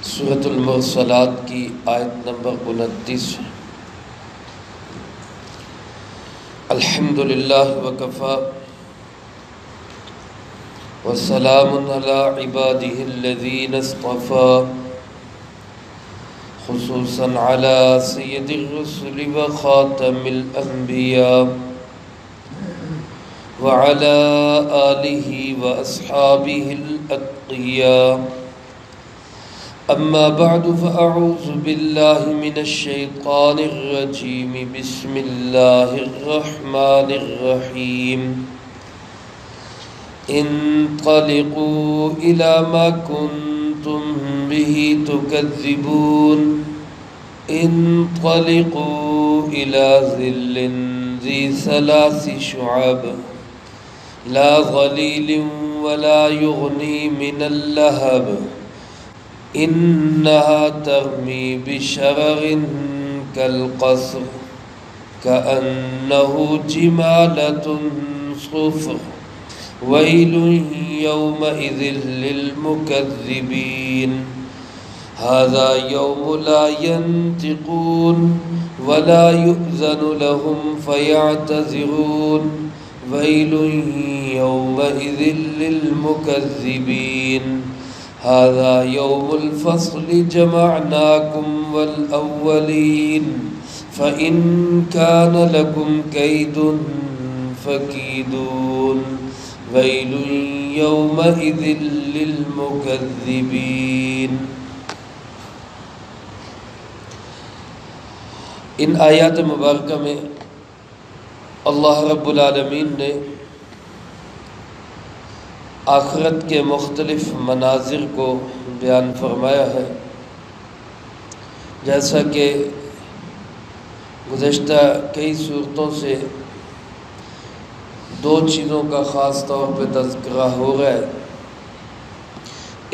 سورۃ المرسلات کی آیت نمبر 29۔ الحمدللہ وکفی وسلام علی عبادہ الذین اصطفی، خصوصاً علی سید الرسل وخاتم الانبیاء وعلی آلہ واصحابہ الاتقیاء۔ اما بعد فاعوذ باللہ من الشیطان الرجیم، بسم اللہ الرحمن الرحیم۔ انطلقوا الی ما کنتم به تکذبون، انطلقوا الی ظل ذی ثلاث شعب لا ظلیل ولا یغنی من اللہب، انها ترمی بشرر کالقصر کأنه جمالة صفر، ویل یومئذ للمکذبین۔ هذا یوم لا ینطقون ولا یؤذن لهم فیعتذرون، ویل یومئذ للمکذبین۔ هذا يوم الفصل جمعناكم والأولين، فإن كان لكم كيد فكيدون، ويل يومئذ للمكذبين۔ ان آیات مبارکہ میں اللہ رب العالمین نے آخرت کے مختلف مناظر کو بیان فرمایا ہے، جیسا کہ گزشتہ کئی صورتوں سے دو چیزوں کا خاص طور پہ تذکرہ ہو رہا ہے۔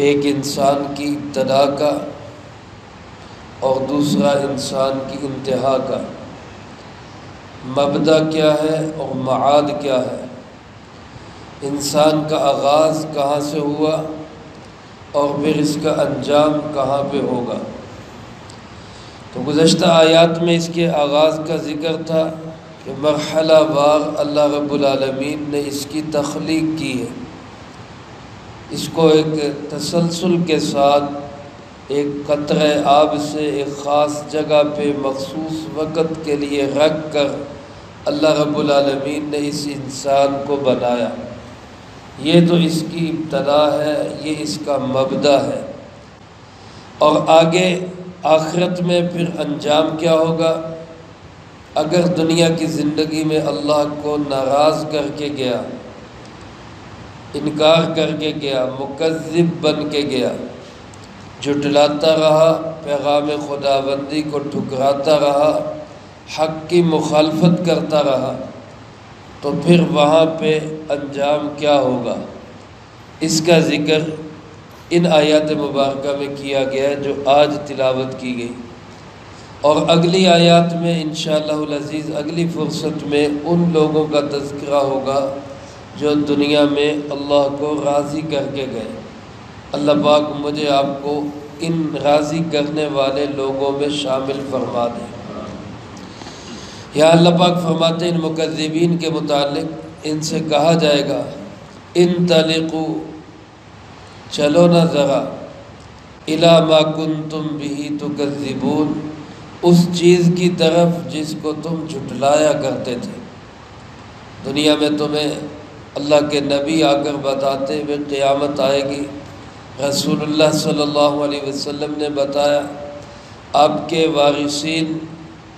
ایک انسان کی ابتدا کا اور دوسرا انسان کی انتہا کا، مبدا کیا ہے اور معاد کیا ہے، انسان کا آغاز کہاں سے ہوا اور پھر اس کا انجام کہاں پہ ہوگا۔ تو گزشتہ آیات میں اس کے آغاز کا ذکر تھا کہ مرحلہ وار اللہ رب العالمین نے اس کی تخلیق کی ہے، اس کو ایک تسلسل کے ساتھ ایک قطرہ آب سے ایک خاص جگہ پہ مخصوص وقت کے لیے رکھ کر اللہ رب العالمین نے اس انسان کو بنایا۔ یہ تو اس کی ابتدا ہے، یہ اس کا مبدا ہے، اور آگے آخرت میں پھر انجام کیا ہوگا۔ اگر دنیا کی زندگی میں اللہ کو ناراض کر کے گیا، انکار کر کے گیا، مکذب بن کے گیا، جھٹلاتا رہا، پیغام خداوندی کو ٹھکراتا رہا، حق کی مخالفت کرتا رہا، تو پھر وہاں پہ انجام کیا ہوگا، اس کا ذکر ان آیات مبارکہ میں کیا گیا ہے جو آج تلاوت کی گئی۔ اور اگلی آیات میں انشاءاللہ العزیز اگلی فرصت میں ان لوگوں کا تذکرہ ہوگا جو دنیا میں اللہ کو راضی کر کے گئے۔ اللہ پاک مجھے آپ کو ان راضی کرنے والے لوگوں میں شامل فرما دے۔ یا اللہ پاک فرماتے ہیں ان مکذبین کے متعلق، ان سے کہا جائے گا انطلقوا، چلو نہ ذرا، الی ما کنتم بہ تکذبون، اس چیز کی طرف جس کو تم جھٹلایا کرتے تھے۔ دنیا میں تمہیں اللہ کے نبی آ کر بتاتے ہوئے قیامت آئے گی، رسول اللہ صلی اللہ علیہ وسلم نے بتایا، آپ کے وارثین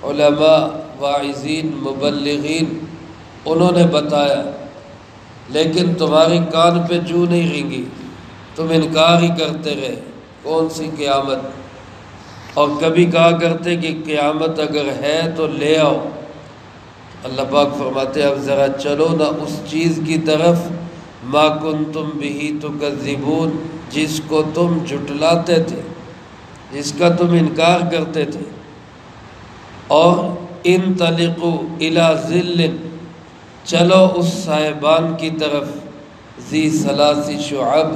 علماء، واعظین، مبلغین، انہوں نے بتایا، لیکن تمہاری کان پہ جو نہیں رینگی، تم انکار ہی کرتے رہے۔ کون سی قیامت؟ اور کبھی کہا کرتے کہ قیامت اگر ہے تو لے آؤ۔ اللہ پاک فرماتے اب ذرا چلو نا اس چیز کی طرف ما کنتم بہ تکذبون، جس کو تم جھٹلاتے تھے، جس کا تم انکار کرتے تھے۔ اور انطلقوا الی ظل، چلو اس صاحبان کی طرف ذی ثلاث شعب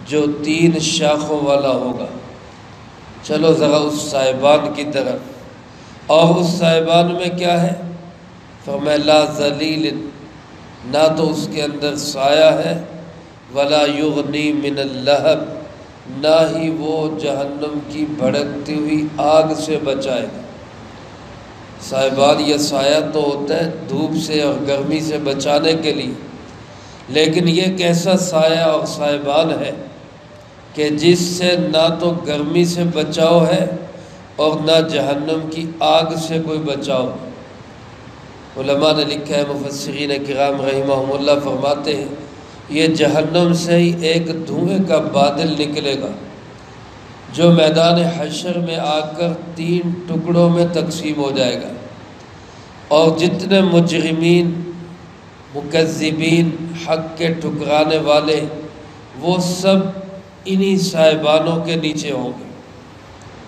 جو 3 شاخوں والا ہوگا۔ چلو ذرا اس صاحبان کی طرف، اور اس صاحبان میں کیا ہے؟ فرمایا لا ذلیل، نہ تو اس کے اندر سایہ ہے، ولا یغنی من اللہب، نہ ہی وہ جہنم کی بھڑکتی ہوئی آگ سے بچائے گا۔ صاحبان یہ سایہ تو ہوتا ہے دھوپ سے اور گرمی سے بچانے کے لیے، لیکن یہ کیسا سایہ اور صاحبان ہے کہ جس سے نہ تو گرمی سے بچاؤ ہے اور نہ جہنم کی آگ سے کوئی بچاؤ۔ علماء نے لکھا ہے، مفسرین کرام رحمہم اللہ فرماتے ہیں یہ جہنم سے ہی ایک دھوئیں کا بادل نکلے گا جو میدان حشر میں آ کر 3 ٹکڑوں میں تقسیم ہو جائے گا، اور جتنے مجرمین، مکذبین، حق کے ٹھکرانے والے، وہ سب انہی صاحبانوں کے نیچے ہوں گے،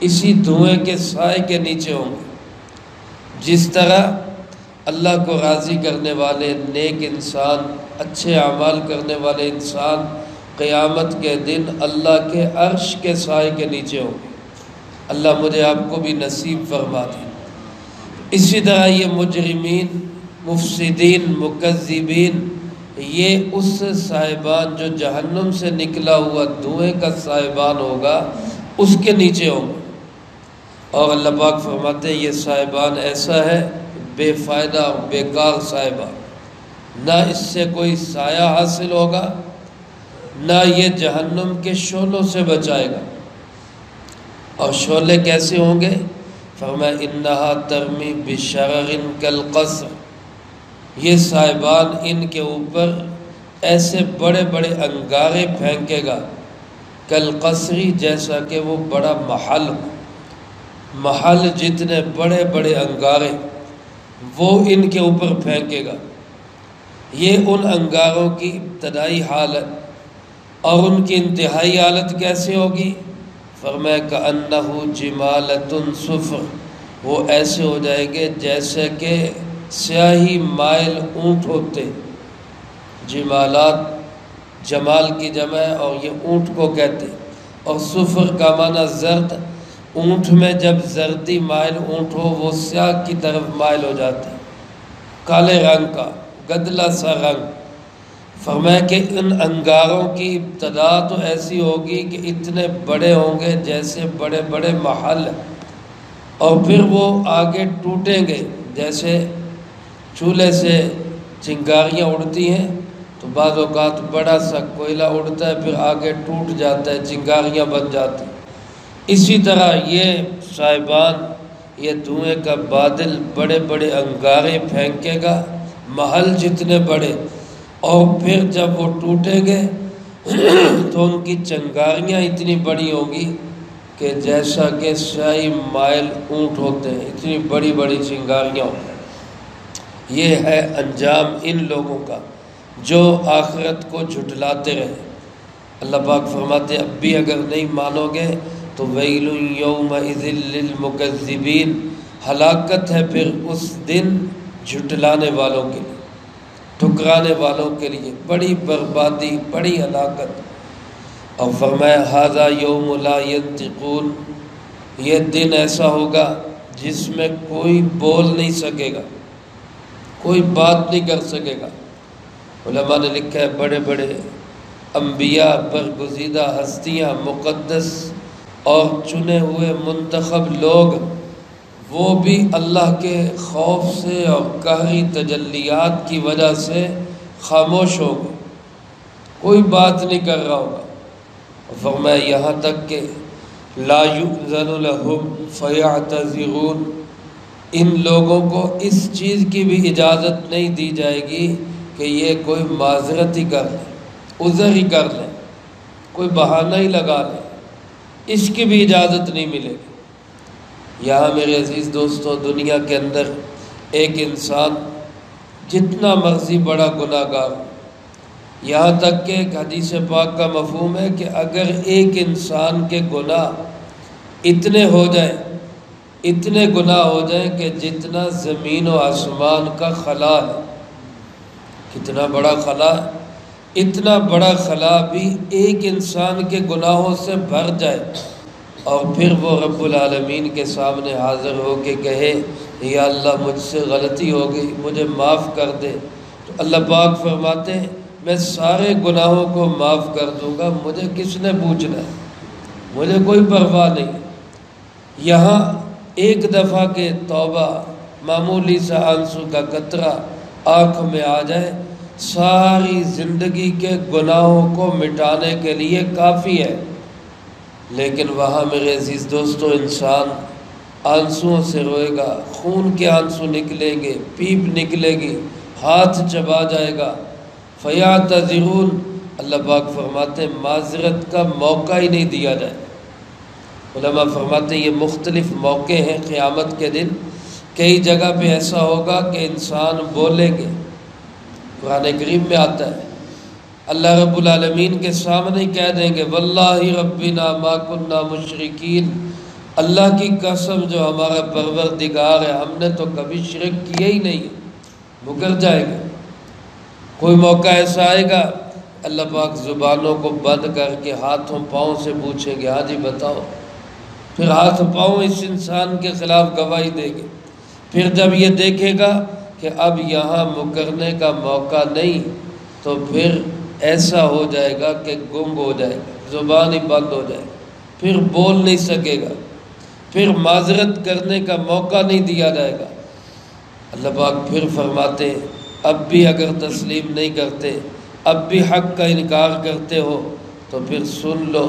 اسی دھوئیں کے سائے کے نیچے ہوں گے۔ جس طرح اللہ کو راضی کرنے والے نیک انسان، اچھے اعمال کرنے والے انسان قیامت کے دن اللہ کے عرش کے سائے کے نیچے ہوں گے۔ اللہ مجھے آپ کو بھی نصیب فرما دے۔ اسی طرح یہ مجرمین، مفسدین، مکذبین، یہ اس صاحبان جو جہنم سے نکلا ہوا دھوئیں کا صاحبان ہوگا اس کے نیچے ہوں گے۔ اور اللہ پاک فرماتے ہیں یہ صاحبان ایسا ہے بے فائدہ اور بیکار صاحبان، نہ اس سے کوئی سایہ حاصل ہوگا، نہ یہ جہنم کے شعلوں سے بچائے گا۔ اور شعلے کیسے ہوں گے؟ فرمایا انہا ترمی بشرر کالقصر، یہ صاحبان ان کے اوپر ایسے بڑے بڑے انگارے پھینکے گا، کالقصری، جیسا کہ وہ بڑا محل ہو، محل جتنے بڑے بڑے انگارے وہ ان کے اوپر پھینکے گا۔ یہ ان انگاروں کی ابتدائی حالت، اور ان کی انتہائی حالت کیسے ہوگی؟ فرمایا کأنہ جمالۃ صفر، وہ ایسے ہو جائیں گے جیسے کہ سیاہی مائل اونٹ ہوتے۔ جمالات جمال کی جمع ہے اور یہ اونٹ کو کہتے، اور صفر کا معنی زرد۔ اونٹ میں جب زردی مائل اونٹ ہو وہ سیاہ کی طرف مائل ہو جاتا ہے، کالے رنگ کا گدلا سا رنگ۔ فرمایا کہ ان انگاروں کی ابتدا تو ایسی ہوگی کہ اتنے بڑے ہوں گے جیسے بڑے بڑے محل، اور پھر وہ آگے ٹوٹیں گے، جیسے چولہے سے چنگاریاں اڑتی ہیں تو بعض اوقات بڑا سا کوئلہ اڑتا ہے، پھر آگے ٹوٹ جاتا ہے، چنگاریاں بن جاتی ہیں۔ اسی طرح یہ صاحبان، یہ دھوئیں کا بادل بڑے بڑے انگارے پھینکے گا، محل جتنے بڑے، اور پھر جب وہ ٹوٹیں گے تو ان کی چنگاریاں اتنی بڑی ہوں گی کہ جیسا کہ سیاہی مائل اونٹ ہوتے ہیں، اتنی بڑی بڑی چنگاریاں ہوتی ہیں۔ یہ ہے انجام ان لوگوں کا جو آخرت کو جھٹلاتے رہے۔ اللہ پاک فرماتے اب بھی اگر نہیں مانو گے تو ویل یومئذ للمکذبین، ہلاکت ہے پھر اس دن جھٹلانے والوں کے لیے، ٹھکرانے والوں کے لیے، بڑی بربادی، بڑی ہلاکت۔ اور فرمایا ھذا یوم لا ینطقون، یہ دن ایسا ہوگا جس میں کوئی بول نہیں سکے گا، کوئی بات نہیں کر سکے گا۔ علماء نے لکھا ہے بڑے بڑے انبیاء، برگزیدہ ہستیاں، مقدس اور چنے ہوئے منتخب لوگ، وہ بھی اللہ کے خوف سے اور قہری تجلیات کی وجہ سے خاموش ہو گئے، کوئی بات نہیں کر رہا ہوگا۔ فرمایا یہاں تک کہ لا یؤذن لہم فیعتذرون، ان لوگوں کو اس چیز کی بھی اجازت نہیں دی جائے گی کہ یہ کوئی معذرت ہی کر لیں، عذر ہی کر لیں، کوئی بہانہ ہی لگا لیں، اس کی بھی اجازت نہیں ملے گی۔ یہاں میرے عزیز دوستو، دنیا کے اندر ایک انسان جتنا مرضی بڑا گناہ گار ہو، یہاں تک کہ ایک حدیث پاک کا مفہوم ہے کہ اگر ایک انسان کے گناہ اتنے ہو جائیں، اتنے گناہ ہو جائیں کہ جتنا زمین و آسمان کا خلا ہے، کتنا بڑا خلا ہے، اتنا بڑا خلا بھی ایک انسان کے گناہوں سے بھر جائے اور پھر وہ رب العالمین کے سامنے حاضر ہو کے کہے یا اللہ مجھ سے غلطی ہو گئی، مجھے معاف کر دے، تو اللہ پاک فرماتے ہیں میں سارے گناہوں کو معاف کر دوں گا، مجھے کس نے پوچھنا ہے، مجھے کوئی پرواہ نہیں۔ یہاں ایک دفعہ کے توبہ، معمولی سا آنسو کا قطرہ آنکھ میں آ جائے، ساری زندگی کے گناہوں کو مٹانے کے لیے کافی ہے۔ لیکن وہاں میرے عزیز دوستو انسان آنسوؤں سے روئے گا، خون کے آنسو نکلیں گے، پیپ نکلے گی، ہاتھ چبا جائے گا۔ فیعتذرون، اللہ پاک فرماتے ہیں معذرت کا موقع ہی نہیں دیا جائے۔ علماء فرماتے ہیں یہ مختلف موقع ہیں قیامت کے دن، کئی جگہ پہ ایسا ہوگا کہ انسان بولیں گے، قرآن کریم میں آتا ہے اللہ رب العالمین کے سامنے کہہ دیں گے واللہ ربنا ما کننا مشرکین، اللہ کی قسم جو ہمارا پروردگار ہے ہم نے تو کبھی شرک کیا ہی نہیں، مکر جائے گا۔ کوئی موقع ایسا آئے گا اللہ پاک زبانوں کو بند کر کے ہاتھوں پاؤں سے پوچھیں گے ہاں جی بتاؤ، پھر ہاتھ پاؤں اس انسان کے خلاف گواہی دیں گے۔ پھر جب یہ دیکھے گا کہ اب یہاں مکرنے کا موقع نہیں، تو پھر ایسا ہو جائے گا کہ گنگ ہو جائے گا، زبان ہی بند ہو جائے گا، پھر بول نہیں سکے گا، پھر معذرت کرنے کا موقع نہیں دیا جائے گا۔ اللہ پاک پھر فرماتے ہیں اب بھی اگر تسلیم نہیں کرتے، اب بھی حق کا انکار کرتے ہو تو پھر سن لو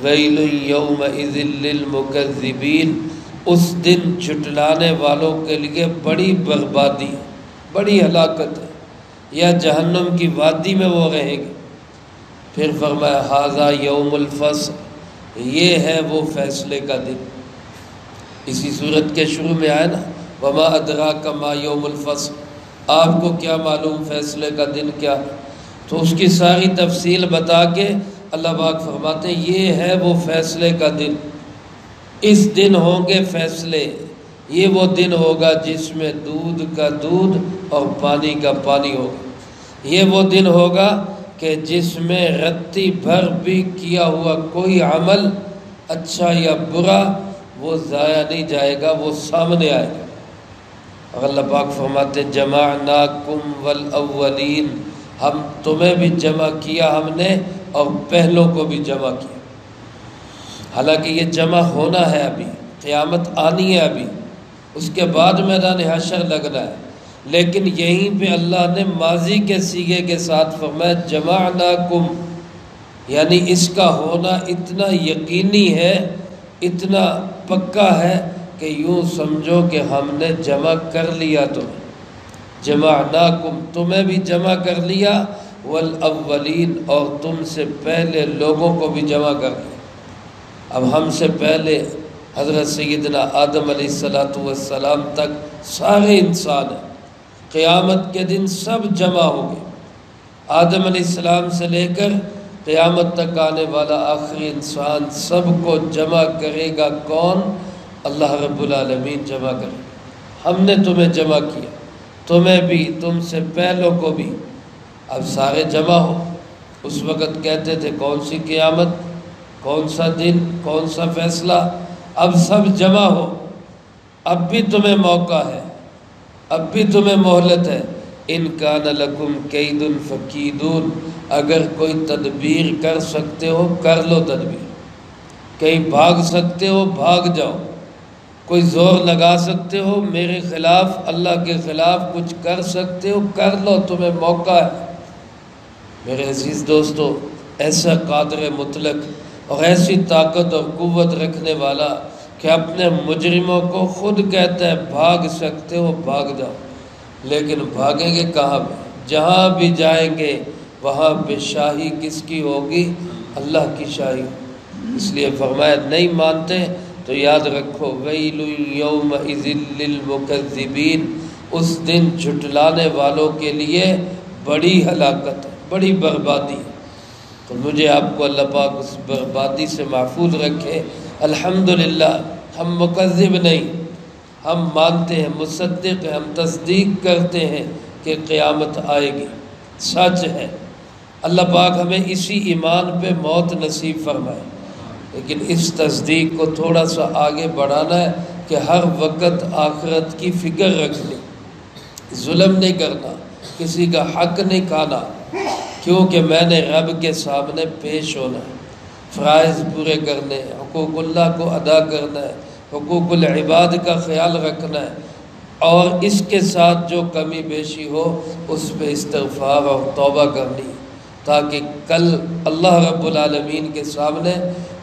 ویل یومئذ للمکذبین، اس دن جھٹلانے والوں کے لیے بڑی بربادی، بڑی ہلاکت ہے، یا جہنم کی وادی میں وہ رہیں گے۔ پھر فرمایا ھذا یوم الفصل، یہ ہے وہ فیصلے کا دن۔ اسی صورت کے شروع میں آیا نا وما ادراک ما یوم الفصل، آپ کو کیا معلوم فیصلے کا دن کیا، تو اس کی ساری تفصیل بتا کے اللہ پاک فرماتے ہیں یہ ہے وہ فیصلے کا دن، اس دن ہوں گے فیصلے، یہ وہ دن ہوگا جس میں دودھ کا دودھ اور پانی کا پانی ہوگا، یہ وہ دن ہوگا کہ جس میں رتی بھر بھی کیا ہوا کوئی عمل اچھا یا برا وہ ضائع نہیں جائے گا، وہ سامنے آئے گا۔ اور اللہ پاک فرماتے جمعناکم والاولین، ہم تمہیں بھی جمع کیا ہم نے اور پہلوں کو بھی جمع کیا۔ حالانکہ یہ جمع ہونا ہے، ابھی قیامت آنی ہے، ابھی اس کے بعد میدان حشر لگنا ہے، لیکن یہیں پہ اللہ نے ماضی کے صیغے کے ساتھ فرمایا جمعناکم، یعنی اس کا ہونا اتنا یقینی ہے، اتنا پکا ہے کہ یوں سمجھو کہ ہم نے جمع کر لیا تمہیں، جمعناکم تمہیں بھی جمع کر لیا، والاولین اور تم سے پہلے لوگوں کو بھی جمع کر لیا۔ اب ہم سے پہلے حضرت سیدنا آدم علیہ السلام تک سارے انسان ہیں، قیامت کے دن سب جمع ہوں گے، آدم علیہ السلام سے لے کر قیامت تک آنے والا آخری انسان سب کو جمع کرے گا کون؟ اللہ رب العالمین جمع کرے۔ ہم نے تمہیں جمع کیا، تمہیں بھی، تم سے پہلوں کو بھی۔ اب سارے جمع ہو، اس وقت کہتے تھے کون سی قیامت، کون سا دن، کون سا فیصلہ، اب سب جمع ہو، اب بھی تمہیں موقع ہے، اب بھی تمہیں مہلت ہے۔ ان کان لکم کید فکیدون، اگر کوئی تدبیر کر سکتے ہو کر لو تدبیر، کہیں بھاگ سکتے ہو بھاگ جاؤ، کوئی زور لگا سکتے ہو میرے خلاف، اللہ کے خلاف کچھ کر سکتے ہو کر لو، تمہیں موقع ہے۔ میرے عزیز دوستو، ایسا قادر مطلق اور ایسی طاقت اور قوت رکھنے والا کہ اپنے مجرموں کو خود کہتا ہے بھاگ سکتے ہو بھاگ جاؤ، لیکن بھاگیں گے کہاں پہ؟ جہاں بھی جائیں گے وہاں پہ شاہی کس کی ہوگی؟ اللہ کی شاہی۔ اس لیے فرمایا نہیں مانتے تو یاد رکھو ویل یومئذ للمکذبین، اس دن جھٹلانے والوں کے لیے بڑی ہلاکت ہے، بڑی بربادی ہے۔ تو مجھے آپ کو اللہ پاک اس بربادی سے محفوظ رکھے۔ الحمدللہ ہم مکذب نہیں، ہم مانتے ہیں، مصدق ہیں، ہم تصدیق کرتے ہیں کہ قیامت آئے گی، سچ ہے۔ اللہ پاک ہمیں اسی ایمان پہ موت نصیب فرمائے۔ لیکن اس تصدیق کو تھوڑا سا آگے بڑھانا ہے کہ ہر وقت آخرت کی فکر رکھنی، ظلم نہیں کرنا، کسی کا حق نہیں کھانا، کیونکہ میں نے رب کے سامنے پیش ہونا ہے، فرائض پورے کرنے، حقوق اللہ کو ادا کرنا ہے، حقوق العباد کا خیال رکھنا ہے، اور اس کے ساتھ جو کمی بیشی ہو اس پہ استغفار اور توبہ کرنی، تاکہ کل اللہ رب العالمین کے سامنے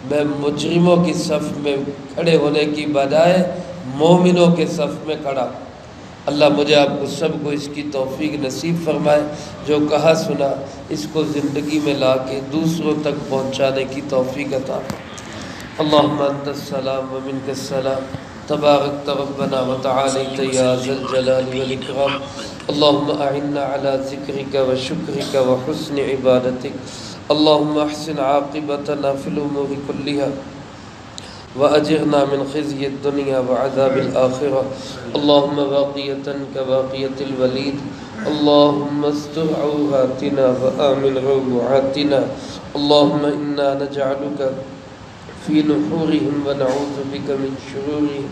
میں مجرموں کی صف میں کھڑے ہونے کی بجائے مومنوں کے صف میں کھڑا۔ اللہ مجھے آپ کو سب کو اس کی توفیق نصیب فرمائے، جو کہا سنا اس کو زندگی میں لا کے دوسروں تک پہنچانے کی توفیق عطا۔ اللہم انت السلام ومنک السلام، تبارکت ربنا وتعالیت یا ذا الجلال والاکرام، اللہم اعنا علی ذکرک وشکرک وحسن عبادتک، اللہم احسن عاقبتنا فی الامور کلہا وأجرنا من خزي الدنيا وعذاب الآخرة، اللهم باقية كباقية الوليد، اللهم استر عوراتنا وآمن روعاتنا، اللهم إنا نجعلك في نحورهم ونعوذ بك من شرورهم،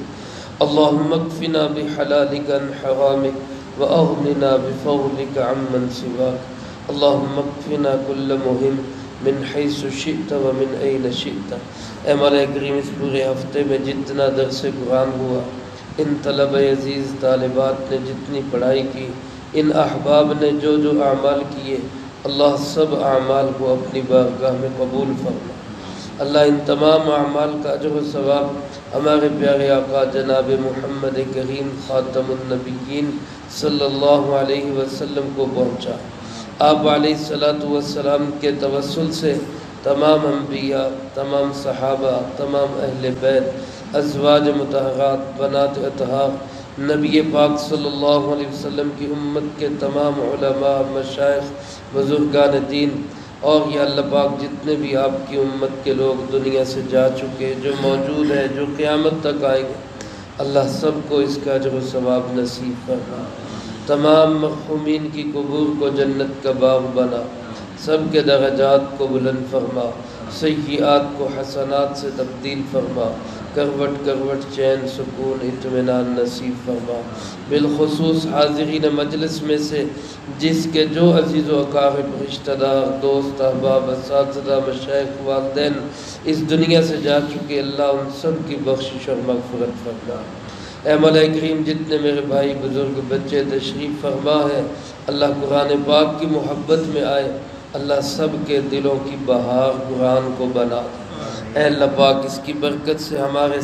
اللهم اكفنا بحلالك عن حرامك وأغننا بفضلك عمن سواك، اللهم اكفنا كل مهم من حيث شئت ومن أين شئت۔ اے مولا کریم، اس پورے ہفتے میں جتنا درس قرآن ہوا، ان طلب عزیز طالبات نے جتنی پڑھائی کی، ان احباب نے جو جو اعمال کیے، اللہ سب اعمال کو اپنی بارگاہ میں قبول فرما۔ اللہ ان تمام اعمال کا اجر و ثواب ہمارے پیارے آقا جناب محمد کریم خاتم النبیین صلی اللہ علیہ وسلم کو پہنچا۔ آپ علیہ السلام کے توسل سے تمام انبیاء، تمام صحابہ، تمام اہل بیت، ازواج مطہرات، بنات اطہار، نبی پاک صلی اللہ علیہ وسلم کی امت کے تمام علماء، مشائخ، بزرگان دین، اور یا اللہ پاک جتنے بھی آپ کی امت کے لوگ دنیا سے جا چکے، جو موجود ہیں، جو قیامت تک آئیں گے، اللہ سب کو اس کا اجر و ثواب نصیب فرما۔ تمام مرحومین کی قبور کو جنت کا باغ بنا، سب کے درجات کو بلند فرما، سیئات کو حسنات سے تبدیل فرما، کروٹ کروٹ چین سکون اطمینان نصیب فرما۔ بالخصوص حاضرین مجلس میں سے جس کے جو عزیز و اقارب، رشتہ دار، دوست، احباب، اساتذہ، مشائخ، والدین اس دنیا سے جا چکے، اللہ ان سب کی بخشش اور مغفرت فرما۔ اے مولا کریم، جتنے میرے بھائی بزرگ بچے تشریف فرما ہے، اللہ قرآن پاک کی محبت میں آئے، اللہ سب کے دلوں کی بہار قرآن کو بنا دے۔ اے اللہ پاک، اس کی برکت سے ہمارے